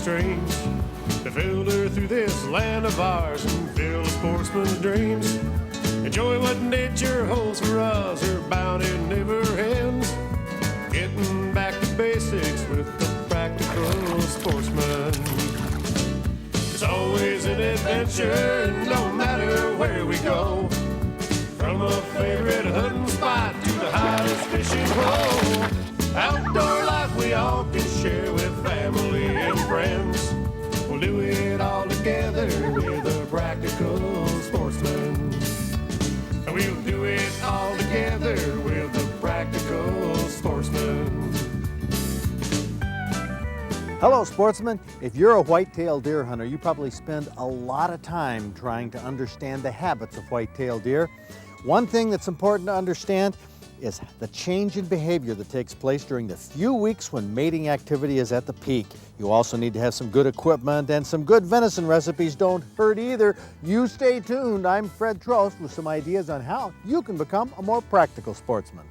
streams to filter through this land of ours and fill a sportsman's dreams. Enjoy what nature holds for us, her bounty never ends. Getting back to basics with the practical sportsman. It's always an adventure, no matter where we go. From a favorite hunting spot to the hottest fishing hole. Outdoor life we all can share with family and friends. We'll do it all together with a practical sportsman. We'll do it all together with a practical sportsman. Hello, sportsmen. If you're a white-tailed deer hunter, you probably spend a lot of time trying to understand the habits of white-tailed deer. One thing that's important to understand is the change in behavior that takes place during the few weeks when mating activity is at the peak. You also need to have some good equipment, and some good venison recipes don't hurt either. You stay tuned. I'm Fred Trost with some ideas on how you can become a more practical sportsman.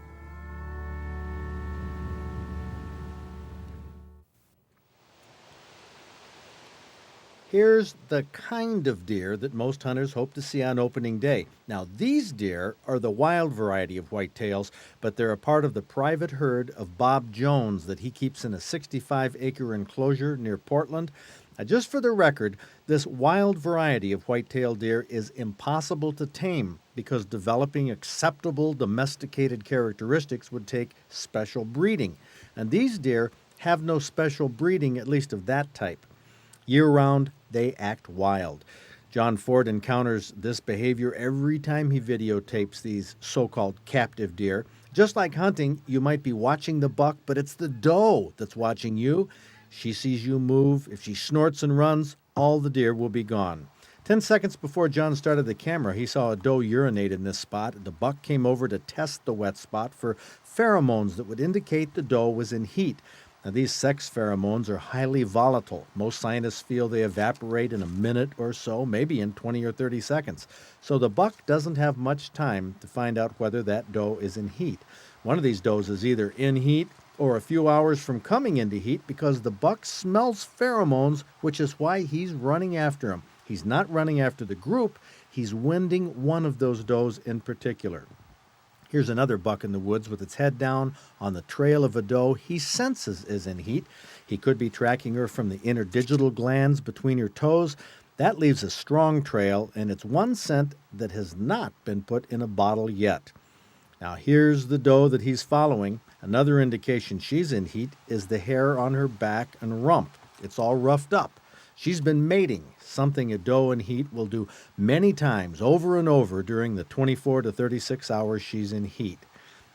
Here's the kind of deer that most hunters hope to see on opening day. Now, these deer are the wild variety of whitetails, but they're a part of the private herd of Bob Jones that he keeps in a 65-acre enclosure near Portland. Now, just for the record, this wild variety of whitetail deer is impossible to tame because developing acceptable domesticated characteristics would take special breeding. And these deer have no special breeding, at least of that type. Year-round, they act wild. John Ford encounters this behavior every time he videotapes these so-called captive deer. Just like hunting, you might be watching the buck, but it's the doe that's watching you. She sees you move. If she snorts and runs, all the deer will be gone. 10 seconds before John started the camera, he saw a doe urinate in this spot. The buck came over to test the wet spot for pheromones that would indicate the doe was in heat. Now, these sex pheromones are highly volatile. Most scientists feel they evaporate in a minute or so, maybe in 20 or 30 seconds. So the buck doesn't have much time to find out whether that doe is in heat. One of these does is either in heat or a few hours from coming into heat because the buck smells pheromones, which is why he's running after him. He's not running after the group. He's winding one of those does in particular. Here's another buck in the woods with its head down on the trail of a doe he senses is in heat. He could be tracking her from the interdigital glands between her toes. That leaves a strong trail, and it's one scent that has not been put in a bottle yet. Now here's the doe that he's following. Another indication she's in heat is the hair on her back and rump. It's all roughed up. She's been mating, something a doe in heat will do many times over and over during the 24 to 36 hours she's in heat.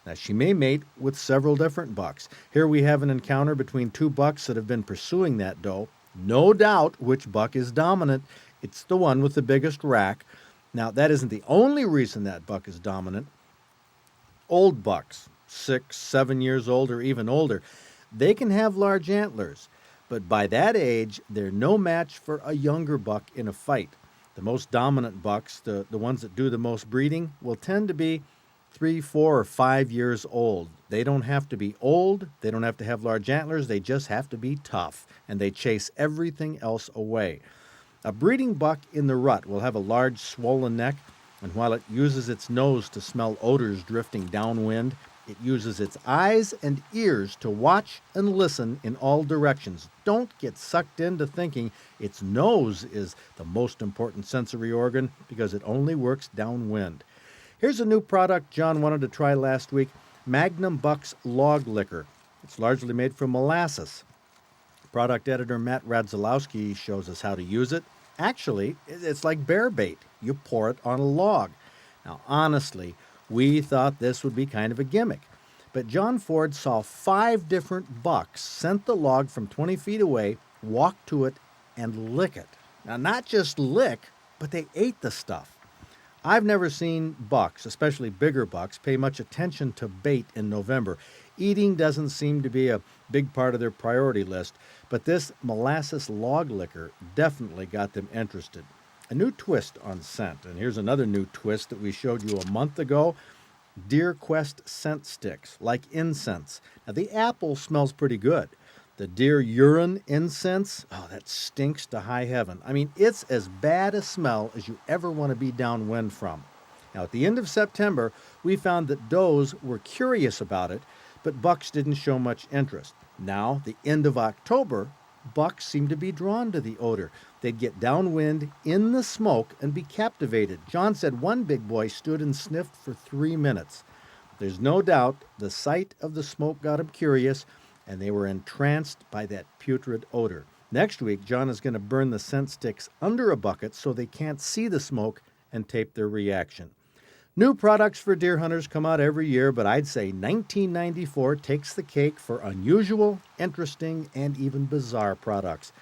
Now, she may mate with several different bucks. Here we have an encounter between two bucks that have been pursuing that doe. No doubt which buck is dominant. It's the one with the biggest rack. Now, that isn't the only reason that buck is dominant. Old bucks, 6, 7 years old or even older, they can have large antlers. But by that age, they're no match for a younger buck in a fight. The most dominant bucks, the ones that do the most breeding, will tend to be 3, 4, or 5 years old. They don't have to be old, they don't have to have large antlers, they just have to be tough, and they chase everything else away. A breeding buck in the rut will have a large swollen neck, and while it uses its nose to smell odors drifting downwind, it uses its eyes and ears to watch and listen in all directions. Don't get sucked into thinking its nose is the most important sensory organ because it only works downwind. Here's a new product John wanted to try last week, Magnum Buck's Log Liquor. It's largely made from molasses. Product editor Matt Radzalowski shows us how to use it. Actually, it's like bear bait. You pour it on a log. Now, honestly, we thought this would be kind of a gimmick. But John Ford saw 5 different bucks scent the log from 20 feet away, walk to it, and lick it. Now, not just lick, but they ate the stuff. I've never seen bucks, especially bigger bucks, pay much attention to bait in November. Eating doesn't seem to be a big part of their priority list, but this molasses log liquor definitely got them interested. A new twist on scent, and here's another new twist that we showed you a month ago. Deer Quest scent sticks, like incense. Now, the apple smells pretty good, The deer urine incense, oh, that stinks to high heaven. I mean, it's as bad a smell as you ever want to be downwind from. Now, at the end of September, we found that does were curious about it, but bucks didn't show much interest. Now, the end of October, bucks seemed to be drawn to the odor. They'd get downwind in the smoke and be captivated. John said one big boy stood and sniffed for 3 minutes. There's no doubt the sight of the smoke got him curious, and they were entranced by that putrid odor. Next week, John is going to burn the scent sticks under a bucket so they can't see the smoke and tape their reaction. New products for deer hunters come out every year, but I'd say 1994 takes the cake for unusual, interesting, and even bizarre products.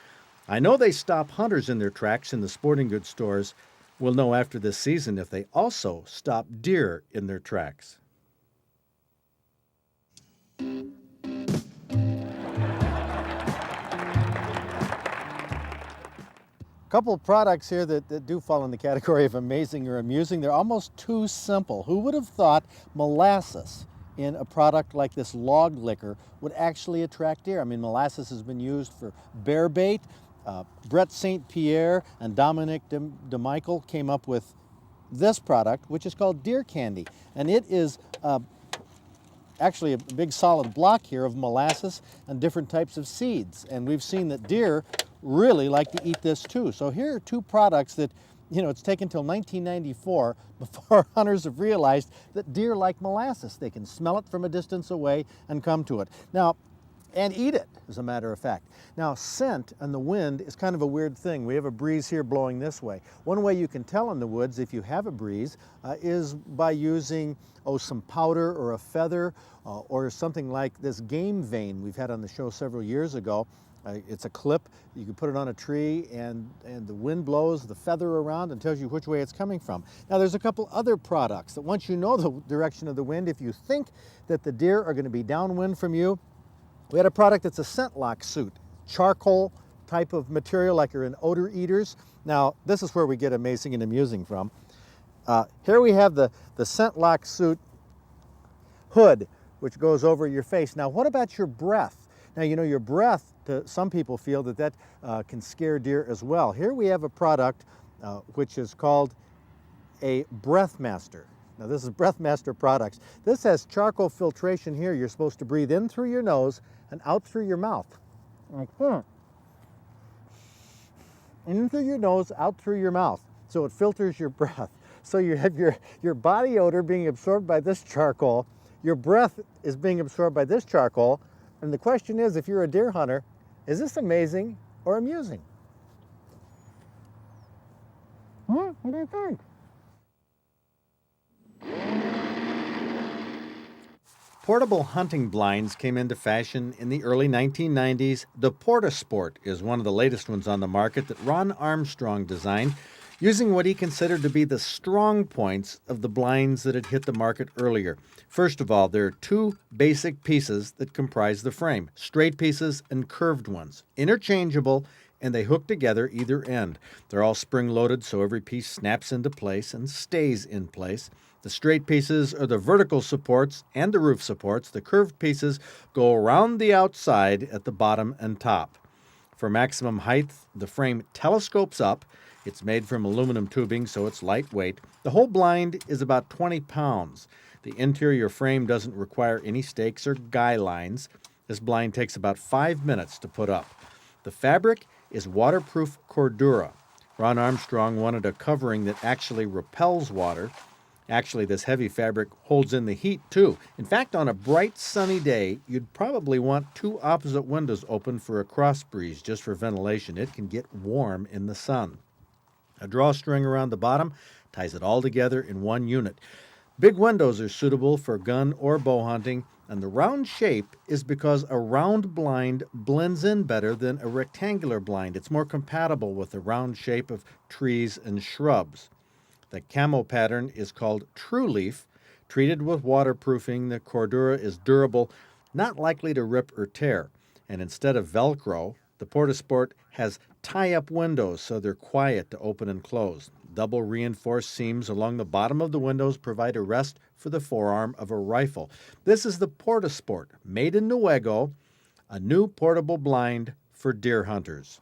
I know they stop hunters in their tracks in the sporting goods stores. We'll know after this season if they also stop deer in their tracks. Couple of products here that do fall in the category of amazing or amusing. They're almost too simple. Who would have thought molasses in a product like this log liquor would actually attract deer? I mean, molasses has been used for bear bait. Brett St. Pierre and Dominic DeMichael came up with this product, which is called deer candy. And it is actually a big solid block here of molasses and different types of seeds. And we've seen that deer really like to eat this too. So here are two products that, it's taken until 1994 before hunters have realized that deer like molasses. They can smell it from a distance away and come to it. Now, and eat it, as a matter of fact. Now, scent and the wind is kind of a weird thing. We have a breeze here blowing this way. One way you can tell in the woods if you have a breeze is by using some powder or a feather or something like this game vane we've had on the show several years ago. It's a clip. You can put it on a tree, and the wind blows the feather around and tells you which way it's coming from. Now, there's a couple other products that once you know the direction of the wind, if you think that the deer are going to be downwind from you, we had a product that's a scent lock suit, charcoal type of material like you're in odor eaters. Now, this is where we get amazing and amusing from. Here we have the scent lock suit hood, which goes over your face. Now, what about your breath? Now, your breath, some people feel that can scare deer as well. Here we have a product which is called a Breath Master. Now, this is Breath Master Products. This has charcoal filtration here. You're supposed to breathe in through your nose and out through your mouth. Like, in through your nose, out through your mouth. So it filters your breath. So you have your body odor being absorbed by this charcoal. Your breath is being absorbed by this charcoal. And the question is, if you're a deer hunter, is this amazing or amusing? What do you think? Portable hunting blinds came into fashion in the early 1990s. The Portasport is one of the latest ones on the market that Ron Armstrong designed, using what he considered to be the strong points of the blinds that had hit the market earlier. First of all, there are two basic pieces that comprise the frame, straight pieces and curved ones, interchangeable, and they hook together either end. They're all spring-loaded, so every piece snaps into place and stays in place. The straight pieces are the vertical supports and the roof supports. The curved pieces go around the outside at the bottom and top. For maximum height, the frame telescopes up. It's made from aluminum tubing, so it's lightweight. The whole blind is about 20 pounds. The interior frame doesn't require any stakes or guy lines. This blind takes about 5 minutes to put up. The fabric is waterproof Cordura. Ron Armstrong wanted a covering that actually repels water. Actually, this heavy fabric holds in the heat, too. In fact, on a bright, sunny day, you'd probably want two opposite windows open for a cross breeze, just for ventilation. It can get warm in the sun. A drawstring around the bottom ties it all together in one unit. Big windows are suitable for gun or bow hunting, and the round shape is because a round blind blends in better than a rectangular blind. It's more compatible with the round shape of trees and shrubs. The camo pattern is called True Leaf. Treated with waterproofing, the Cordura is durable, not likely to rip or tear. And instead of Velcro, the Portasport has tie-up windows so they're quiet to open and close. Double reinforced seams along the bottom of the windows provide a rest for the forearm of a rifle. This is the Portasport, made in Newego, a new portable blind for deer hunters.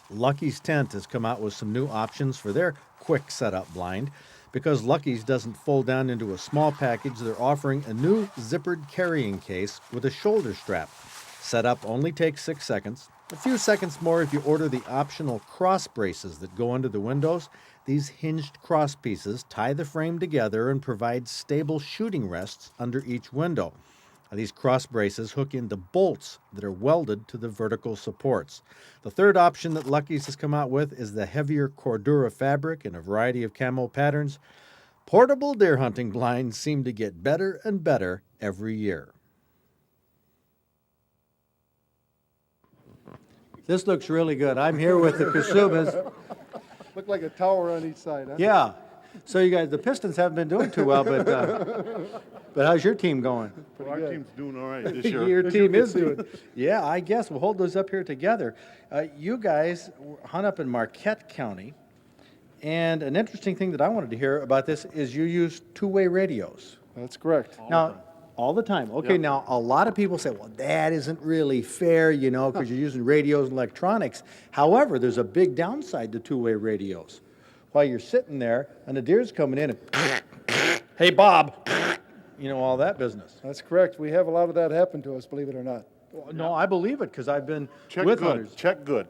Lucky's Tent has come out with some new options for their quick setup blind. Because Lucky's doesn't fold down into a small package, they're offering a new zippered carrying case with a shoulder strap. Setup only takes 6 seconds. A few seconds more if you order the optional cross braces that go under the windows. These hinged cross pieces tie the frame together and provide stable shooting rests under each window. These cross braces hook into bolts that are welded to the vertical supports. The third option that Lucky's has come out with is the heavier Cordura fabric in a variety of camo patterns. Portable deer hunting blinds seem to get better and better every year. This looks really good. I'm here with the Kasubas. Look like a tower on each side, huh? Yeah. So you guys, the Pistons haven't been doing too well, but how's your team going? Well, our team's doing all right this year. Your team is doing. Yeah, I guess we'll hold those up here together. You guys hunt up in Marquette County, and an interesting thing that I wanted to hear about this is you use two-way radios. That's correct. All the time. Okay, Yep. Now a lot of people say, well, that isn't really fair, because you're using radios and electronics. However, there's a big downside to two-way radios. While you're sitting there and the deer's coming in and, hey, Bob, all that business. That's correct. We have a lot of that happen to us, believe it or not. No, I believe it because I've been Check with good. hunters. Check good.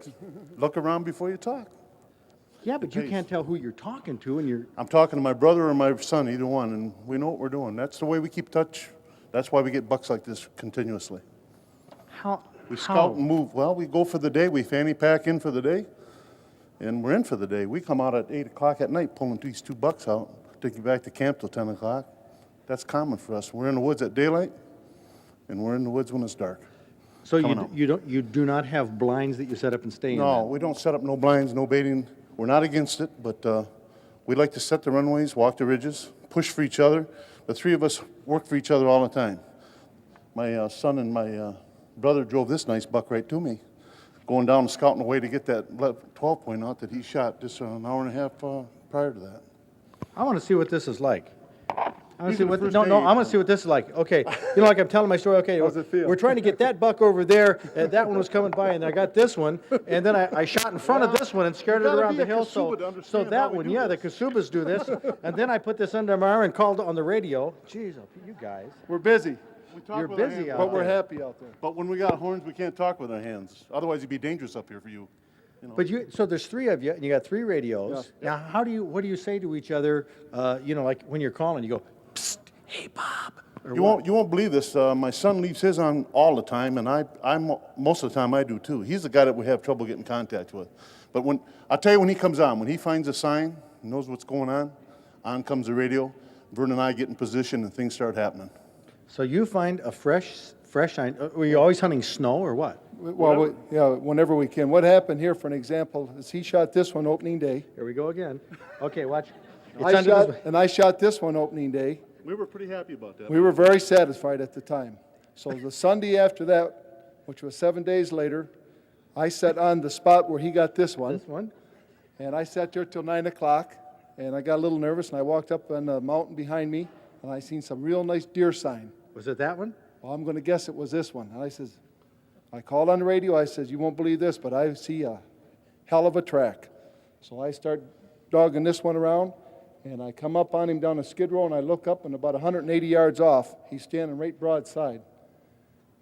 Look around before you talk. Yeah, but you can't tell who you're talking to, and you're. I'm talking to my brother or my son, either one, and we know what we're doing. That's the way we keep touch. That's why we get bucks like this continuously. How? We scout and move. Well, we go for the day. We fanny pack in for the day, and we're in for the day. We come out at 8 o'clock at night pulling these 2 bucks out, take you back to camp till 10 o'clock. That's common for us. We're in the woods at daylight, and we're in the woods when it's dark. So coming you do not have blinds that you set up and stay in. No, then? we don't set up no blinds, no baiting. We're not against it, but we like to set the runways, walk the ridges, push for each other. The 3 of us work for each other all the time. My son and my brother drove this nice buck right to me, going down and scouting away to get that 12 point out that he shot just an hour and a half prior to that. I want to see what this is like. I want to These see are the what first no, day. I want to see what this is like. Okay, like I'm telling my story. Okay, How's it feel? we're trying to get that buck over there, and that one was coming by, and I got this one, and then I shot in front of this one and scared it gotta around be the a hill. Kasuba to So understand that how we one, do yeah, this. the Kasubas do this, and then I put this under my arm and called on the radio. Jeez, you guys, We're busy, We talk You're with our busy hands. out but we're there. happy out there. But when we got horns, we can't talk with our hands. Otherwise, it'd be dangerous up here for you. But so there's 3 of you, and you got 3 radios. Yeah. Now, what do you say to each other? Like when you're calling, you go, "Psst, hey Bob." Or You won't believe this. My son leaves his on all the time, and I'm most of the time I do too. He's the guy that we have trouble getting contact with. But I'll tell you when he comes on, when he finds a sign, knows what's going on comes the radio. Vern and I get in position, and things start happening. So you find a fresh sign. Were you always hunting snow or what? Well, whenever we can. What happened here, for an example, is he shot this one opening day. Here we go again. Okay, watch. It's I under this- shot, I shot this one opening day. We were pretty happy about that. We were very satisfied at the time. So the Sunday after that, which was 7 days later, I sat on the spot where he got this one. This one. And I sat there till 9 o'clock, and I got a little nervous, and I walked up on the mountain behind me, and I seen some real nice deer sign. Was it that one? Well, I'm going to guess it was this one. And I called on the radio, I says, you won't believe this, but I see a hell of a track. So I start dogging this one around, and I come up on him down a skid row, and I look up, and about 180 yards off, he's standing right broadside.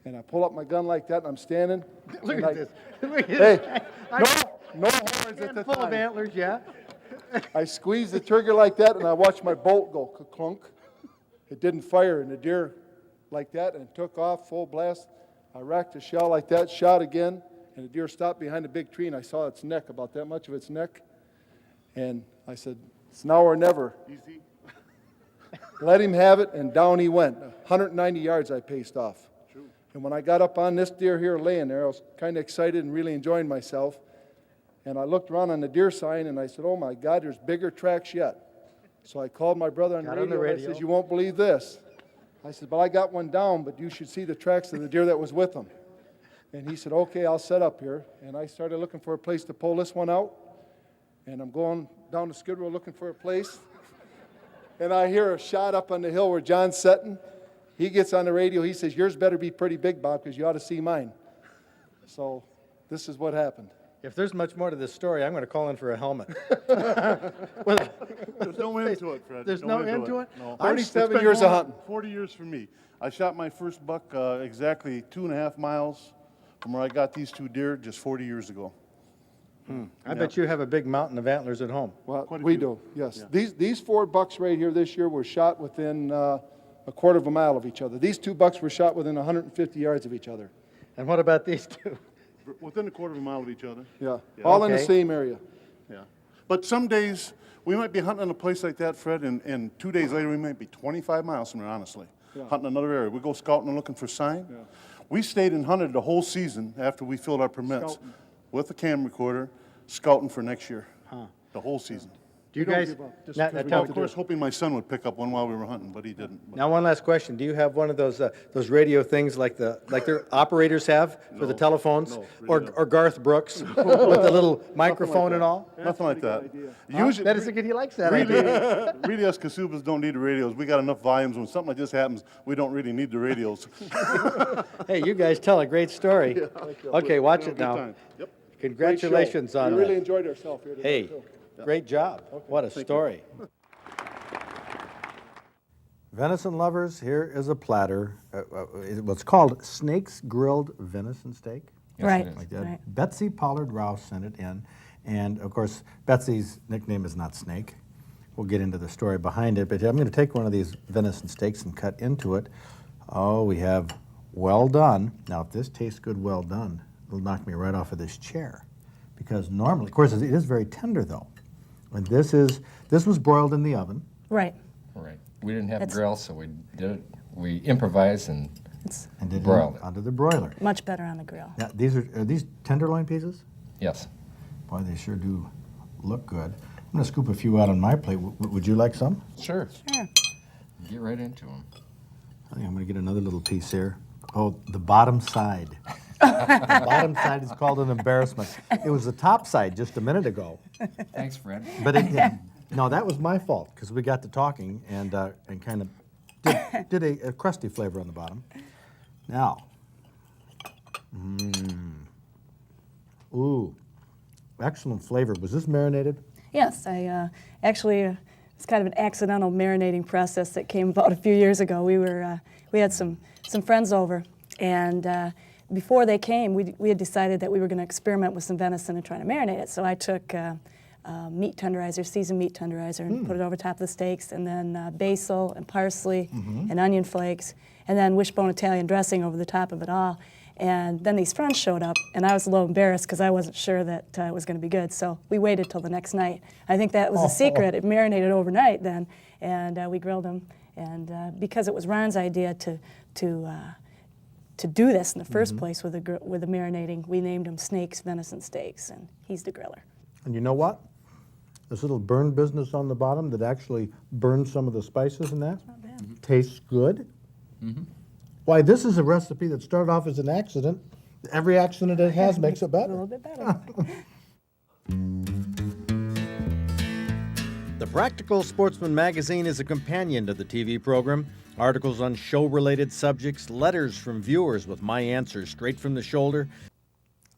And I pull up my gun like that, and I'm standing. Look and at this. Look at Hey, this. no horns at the Full of time. antlers, yeah. I squeezed the trigger like that, and I watched my bolt go clunk. It didn't fire, and the deer like that, and took off full blast. I racked a shell like that, shot again, and the deer stopped behind a big tree, and I saw its neck, about that much of its neck. And I said, it's now or never. Easy. Let him have it, and down he went. 190 yards I paced off. True. And when I got up on this deer here laying there, I was kind of excited and really enjoying myself. And I looked around on the deer sign, and I said, oh my God, there's bigger tracks yet. So I called my brother on the Got on the radio, and I radio. said, you won't believe this. I said, but I got one down, but you should see the tracks of the deer that was with him. And he said, okay, I'll set up here. And I started looking for a place to pull this one out. And I'm going down the skid row looking for a place. And I hear a shot up on the hill where John's sitting. he gets on the radio. He says, yours better be pretty big, Bob, because you ought to see mine. So this is what happened. If there's much more to this story, I'm going to call in for a helmet. There's no end to it, Fred. There's no end to it? No. 37 It's been years of going hunting. 40 years for me. I shot my first buck exactly 2.5 miles from where I got these 2 deer just 40 years ago. I bet you have a big mountain of antlers at home. Well, Quite a we few. do, yes. Yeah. These 4 bucks right here this year were shot within a quarter of a mile of each other. These 2 bucks were shot within 150 yards of each other. And what about these two? Within a quarter of a mile of each other. Yeah, all in the Okay. same area. Yeah. But some days, we might be hunting in a place like that, Fred, and 2 days later, we might be 25 miles from there, honestly. Yeah. Hunting another area. We go scouting and looking for sign. Yeah. We stayed and hunted the whole season after we filled our permits Scouting. with a camera recorder, scouting for next year. The whole season. Do you We don't guys? give up, just Now- because now we tell don't me- Of course, hoping my son would pick up one while we were hunting, but he didn't. But Now, one last question. Do you have one of those radio things like their operators have for the No. telephones? No, or, really not. or Garth Brooks with the little microphone and all? Nothing like that. Usually, that is a good, he likes that Really, idea. really, us Kasubas don't need the radios. We got enough volumes. When something like this happens, we don't really need the radios. Hey, you guys tell a great story. Okay, watch Have a it good now. time. Yep. Congratulations Great show. on We really that. enjoyed ourselves here today, Hey, too. great job. What a story. Venison lovers, here is a platter. What's called Snake's Grilled Venison Steak. Right. Like that. Right. Betsy Pollard Rouse sent it in. And of course, Betsy's nickname is not Snake. We'll get into the story behind it. But I'm going to take one of these venison steaks and cut into it. Oh, we have well done. Now, if this tastes good, well done, it'll knock me right off of this chair. Because normally, of course, it is very tender though. And this was broiled in the oven. Right. Right. We didn't have a That's- grill, so we did it. We improvised and It's And did Broiled it. onto the broiler. much better on the grill. Now, are these tenderloin pieces? yes. Boy, they sure do look good. I'm going to scoop a few out on my plate. Would you like some? Sure. Sure. Get right into them. I think I'm going to get another little piece here. Oh, the bottom side. The bottom side is called an embarrassment. It was the top side just a minute ago. Thanks, Fred. But no, that was my fault because we got to talking and kind of did a crusty flavor on the bottom. Now, ooh, excellent flavor. Was this marinated? Yes, I actually it's kind of an accidental marinating process that came about a few years ago. We had some friends over, and before they came, we had decided that we were going to experiment with some venison and try to marinate it. So I took meat tenderizer, seasoned meat tenderizer, and put it over top of the steaks, and then basil and parsley and onion flakes, and then wishbone Italian dressing over the top of it all. And then these friends showed up, and I was a little embarrassed because I wasn't sure that it was going to be good. So we waited till the next night. I think that was a secret. It marinated overnight then, and we grilled them. And because it was Ron's idea to do this in the first place with the marinating, we named them Snake's Venison Steaks, and he's the griller. And you know what? This little burn business on the bottom that actually burns some of the spices in that Not bad. tastes good. Why, this is a recipe that started off as an accident. Every accident it has makes it A better. little bit better. The Practical Sportsman magazine is a companion to the TV program. Articles on show-related subjects, letters from viewers with my answers straight from the shoulder.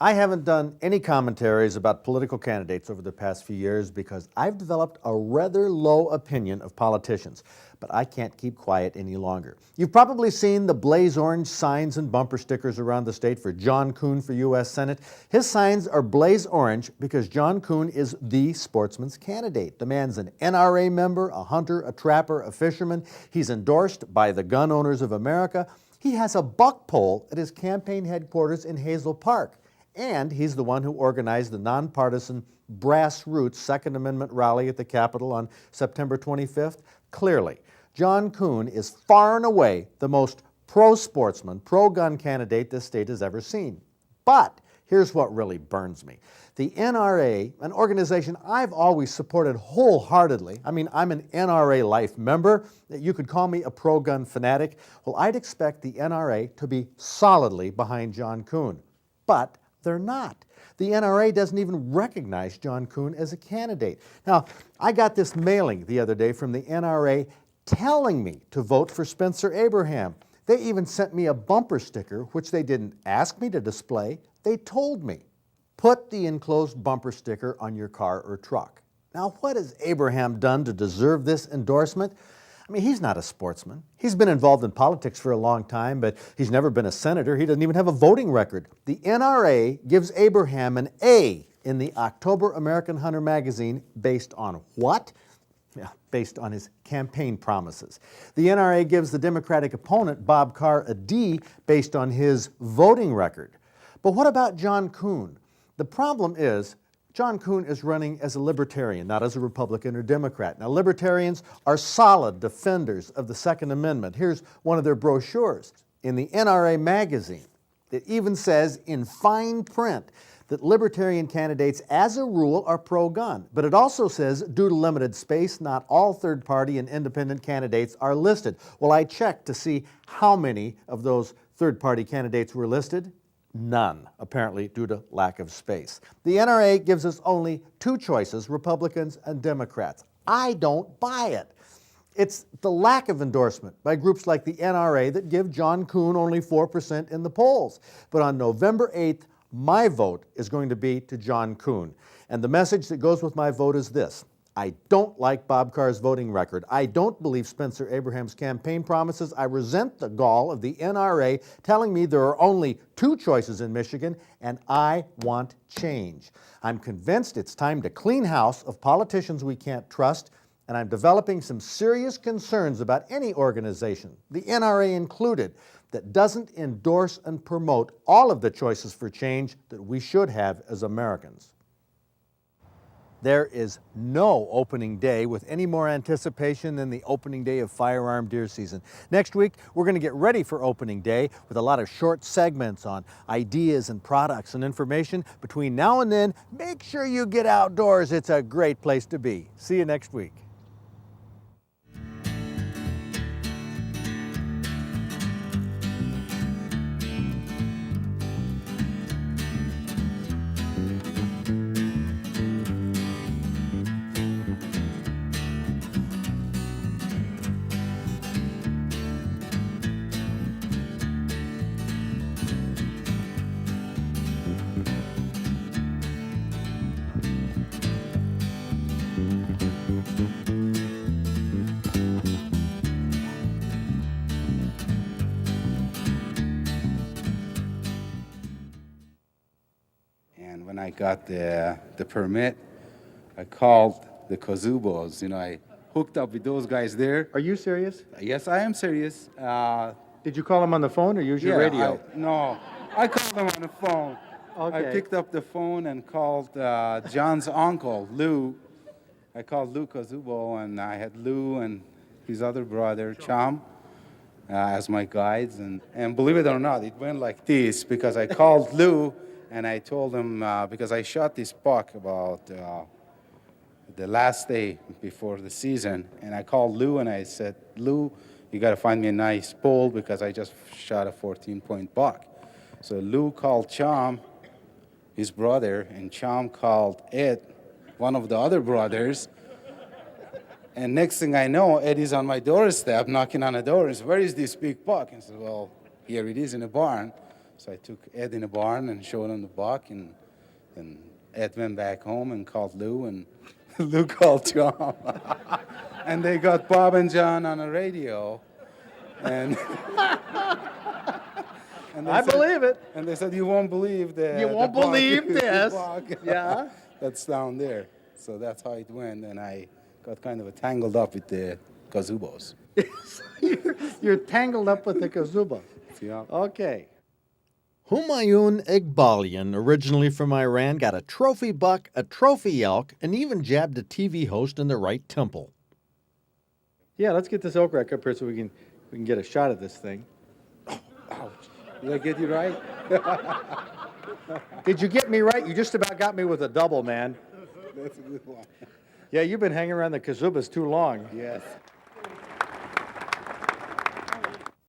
I haven't done any commentaries about political candidates over the past few years because I've developed a rather low opinion of politicians, but I can't keep quiet any longer. You've probably seen the blaze orange signs and bumper stickers around the state for John Kuhn for U.S. Senate. His signs are blaze orange because John Kuhn is the sportsman's candidate. The man's an NRA member, a hunter, a trapper, a fisherman. He's endorsed by the Gun Owners of America. He has a buck pole at his campaign headquarters in Hazel Park. And he's the one who organized the nonpartisan brass roots Second Amendment rally at the Capitol on September 25th. Clearly, John Kuhn is far and away the most pro-sportsman, pro-gun candidate this state has ever seen. But here's what really burns me. The NRA, an organization I've always supported wholeheartedly, I mean, I'm an NRA Life member. You could call me a pro-gun fanatic. Well, I'd expect the NRA to be solidly behind John Kuhn. But they're not. The NRA doesn't even recognize John Kuhn as a candidate. Now, I got this mailing the other day from the NRA telling me to vote for Spencer Abraham. They even sent me a bumper sticker, which they didn't ask me to display. They told me, put the enclosed bumper sticker on your car or truck. Now, what has Abraham done to deserve this endorsement? I mean, he's not a sportsman. He's been involved in politics for a long time, but he's never been a senator. He doesn't even have a voting record. The NRA gives Abraham an A in the October American Hunter magazine based on what? Yeah, based on his campaign promises. The NRA gives the Democratic opponent, Bob Carr, a D based on his voting record. But what about John Kuhn? The problem is, John Kuhn is running as a libertarian, not as a Republican or Democrat. Now, libertarians are solid defenders of the Second Amendment. Here's one of their brochures. In the NRA magazine, it even says in fine print that libertarian candidates, as a rule, are pro-gun. But it also says, due to limited space, not all third-party and independent candidates are listed. Well, I checked to see how many of those third-party candidates were listed. None, apparently due to lack of space. The NRA gives us only two choices, Republicans and Democrats. I don't buy it. It's the lack of endorsement by groups like the NRA that give John Kuhn only 4% in the polls. But on November 8th, my vote is going to be to John Kuhn. And the message that goes with my vote is this: I don't like Bob Carr's voting record. I don't believe Spencer Abraham's campaign promises. I resent the gall of the NRA telling me there are only two choices in Michigan, and I want change. I'm convinced it's time to clean house of politicians we can't trust, and I'm developing some serious concerns about any organization, the NRA included, that doesn't endorse and promote all of the choices for change that we should have as Americans. There is no opening day with any more anticipation than the opening day of firearm deer season. Next week, we're going to get ready for opening day with a lot of short segments on ideas and products and information. Between now and then, make sure you get outdoors. It's a great place to be. See you next week. And when I got the permit, I called the Kazubos. I hooked up with those guys there. Are you serious? Yes, I am serious. Did you call them on the phone or use your radio? No, I called them on the phone. Okay. I picked up the phone and called John's uncle, Lou. I called Lou Kazubo, and I had Lou and his other brother, Cham, as my guides. And believe it or not, it went like this, because I called Lou, and I told him, because I shot this buck about the last day before the season, and I called Lou, and I said, Lou, you got to find me a nice bull, because I just shot a 14-point buck. So Lou called Cham, his brother, and Cham called Ed, one of the other brothers. And next thing I know, Ed is on my doorstep, knocking on the door, and said, where is this big buck? And I said, well, here it is in a barn. So I took Ed in a barn and showed him the buck, and Ed went back home and called Lou, and Lou called John. And they got Bob and John on the radio. And, and I believe it. And they said, you won't believe the You won't the buck, believe the this. buck Yeah. that's down there. So that's how it went, and I got kind of tangled up with the Kazubos. You're tangled up with the Kazuba. Yeah. Okay. Humayun Iqbalian, originally from Iran, got a trophy buck, a trophy elk, and even jabbed a TV host in the right temple. Yeah, let's get this elk rack up here so we can get a shot of this thing. Ouch. Did I get you right? Did you get me right? You just about got me with a double, man. That's a good one. Yeah, you've been hanging around the Kazubas too long. Yes.